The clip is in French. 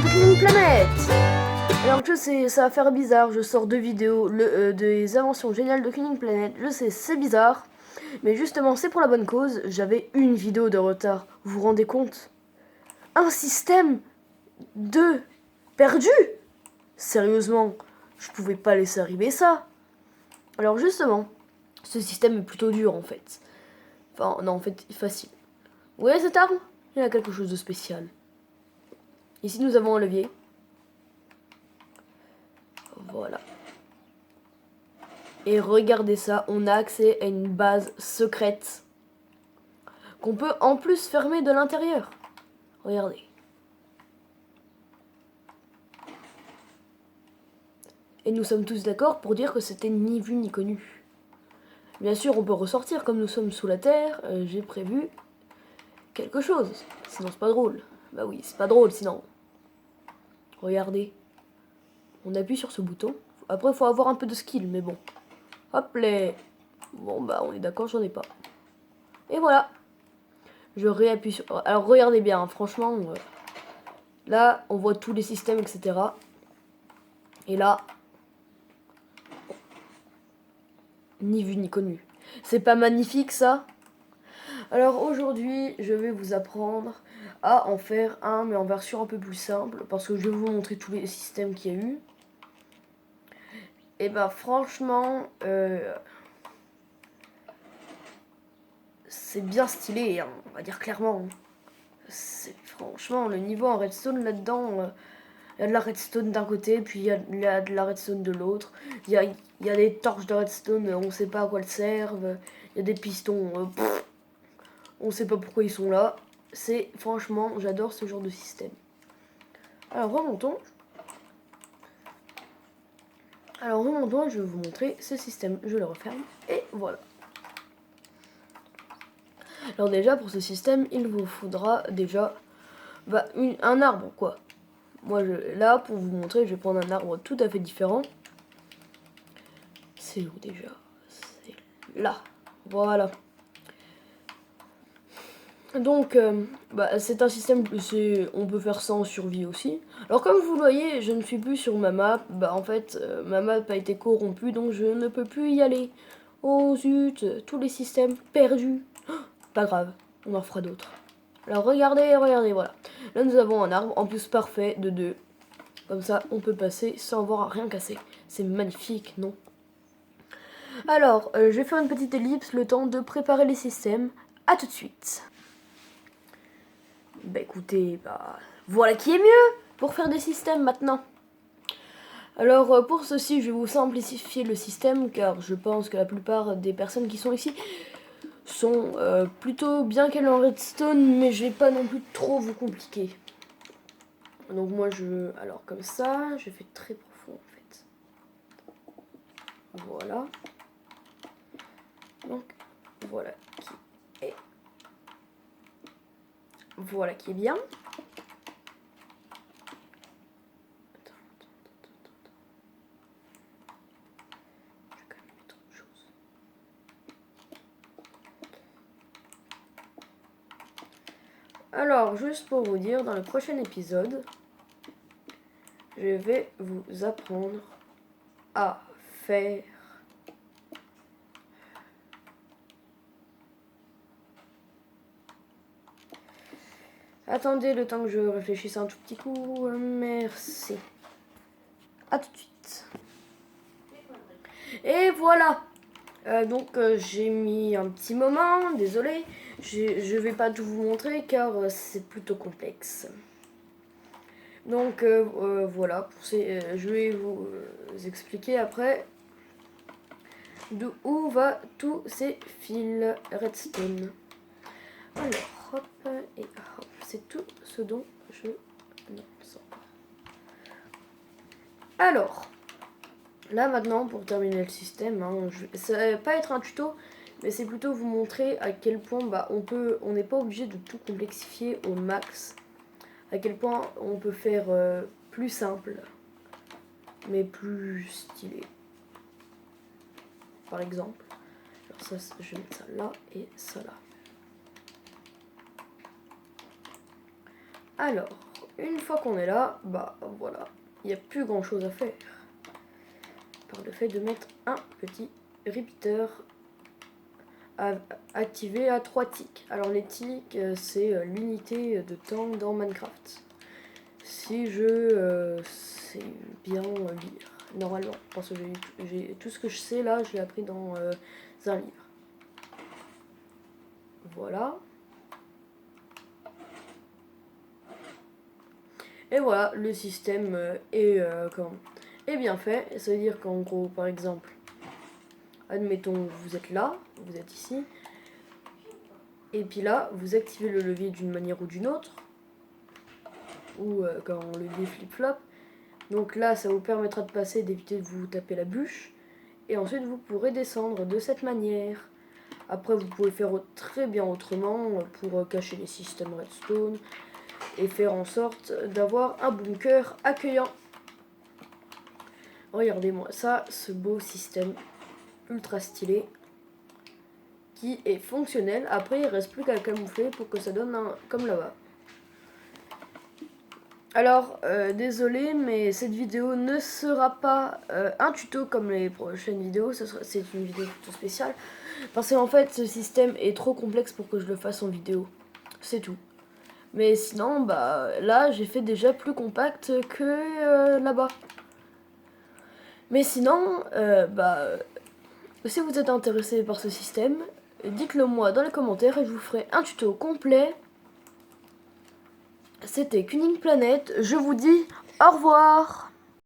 de Clean Planet. Alors je sais, ça va faire bizarre, je sors deux vidéos des inventions géniales de Clean Planet. Je sais, c'est bizarre, mais justement c'est pour la bonne cause, j'avais une vidéo de retard. Vous vous rendez compte? Un système de perdu? Sérieusement, je pouvais pas laisser arriver ça. Alors justement, ce système est plutôt dur en fait. Enfin non, en fait facile. Vous voyez cette arme? Il y a quelque chose de spécial. Ici nous avons un levier. Voilà. Et regardez ça, on a accès à une base secrète qu'on peut en plus fermer de l'intérieur. Regardez. Et nous sommes tous d'accord pour dire que c'était ni vu ni connu. Bien sûr, on peut ressortir comme nous sommes sous la terre. J'ai prévu quelque chose. Sinon, c'est pas drôle. Bah oui, c'est pas drôle sinon. Regardez. On appuie sur ce bouton. Après, il faut avoir un peu de skill, mais bon. Hop là. Bon, bah, on est d'accord, j'en ai pas. Et voilà. Je réappuie sur... Alors, regardez bien, hein, franchement. Là, on voit tous les systèmes, etc. Et là... Ni vu ni connu. C'est pas magnifique, ça? Alors, aujourd'hui, je vais vous apprendre à en faire un, mais en version un peu plus simple. Parce que je vais vous montrer tous les systèmes qu'il y a eu. Et bah, franchement... c'est bien stylé, hein, on va dire clairement. Franchement, le niveau en redstone là-dedans, il y a de la redstone d'un côté, puis il y a de la redstone de l'autre. Il y a des torches de redstone, on sait pas à quoi elles servent. Il y a des pistons, on sait pas pourquoi ils sont là. Franchement, j'adore ce genre de système. Alors remontons. Je vais vous montrer ce système. Je le referme, et voilà. Alors déjà, pour ce système, il vous faudra déjà un arbre, quoi. Moi, là, pour vous montrer, je vais prendre un arbre tout à fait différent. C'est où déjà? C'est là. Voilà. Donc, c'est un système, on peut faire ça en survie aussi. Alors, comme vous le voyez, je ne suis plus sur ma map. En fait, ma map a été corrompue, donc je ne peux plus y aller. Oh zut, tous les systèmes perdus. Pas grave, on en fera d'autres. Alors, regardez, voilà. Là, nous avons un arbre, en plus parfait, de 2. Comme ça, on peut passer sans avoir rien casser. C'est magnifique, non? Alors, je vais faire une petite ellipse, le temps de préparer les systèmes. A tout de suite. Écoutez, voilà qui est mieux pour faire des systèmes maintenant. Alors, pour ceci, je vais vous simplifier le système, car je pense que la plupart des personnes qui sont ici sont plutôt bien calées en redstone, mais je vais pas non plus trop vous compliquer. Donc moi, alors comme ça, je fais très profond en fait. Voilà. Donc, voilà qui est bien. Je vais quand même mettre autre chose. Alors, juste pour vous dire, dans le prochain épisode, je vais vous apprendre à faire attendez le temps que je réfléchisse un tout petit coup. Merci. À tout de suite. Et voilà. Donc j'ai mis un petit moment, désolé. Je vais pas tout vous montrer car c'est plutôt complexe. Donc voilà, je vais vous expliquer après d'où va tous ces fils redstone. Alors, hop, et hop, c'est tout ce dont je n'en sors pas. Alors, là maintenant, pour terminer le système, hein, ça va pas être un tuto, mais c'est plutôt vous montrer à quel point on n'est pas obligé de tout complexifier au max. À quel point on peut faire plus simple, mais plus stylé. Par exemple, alors ça, je vais mettre ça là et ça là. Alors, une fois qu'on est là, bah voilà, il n'y a plus grand chose à faire. Par le fait de mettre un petit repeater activé à 3 ticks. Alors les ticks, c'est l'unité de temps dans Minecraft. Si je sais bien lire, normalement, parce que j'ai tout ce que je sais là, je l'ai appris dans un livre. Voilà. Et voilà, le système est bien fait. Ça veut dire qu'en gros, par exemple, admettons, vous êtes là, vous êtes ici, et puis là, vous activez le levier d'une manière ou d'une autre, ou quand le levier flip-flop. Donc là, ça vous permettra de passer, d'éviter de vous taper la bûche, et ensuite vous pourrez descendre de cette manière. Après, vous pouvez faire très bien autrement pour cacher les systèmes redstone et faire en sorte d'avoir un bunker accueillant. Regardez-moi ça, ce beau système ultra stylé qui est fonctionnel. Après, il reste plus qu'à le camoufler pour que ça donne comme là-bas. Alors, désolé, mais cette vidéo ne sera pas un tuto comme les prochaines vidéos. C'est une vidéo plutôt spéciale. Parce qu'en fait, ce système est trop complexe pour que je le fasse en vidéo. C'est tout. Mais sinon, bah là, j'ai fait déjà plus compact que là-bas. Mais sinon, si vous êtes intéressé par ce système, dites-le moi dans les commentaires et je vous ferai un tuto complet. C'était Cunning Planet, je vous dis au revoir.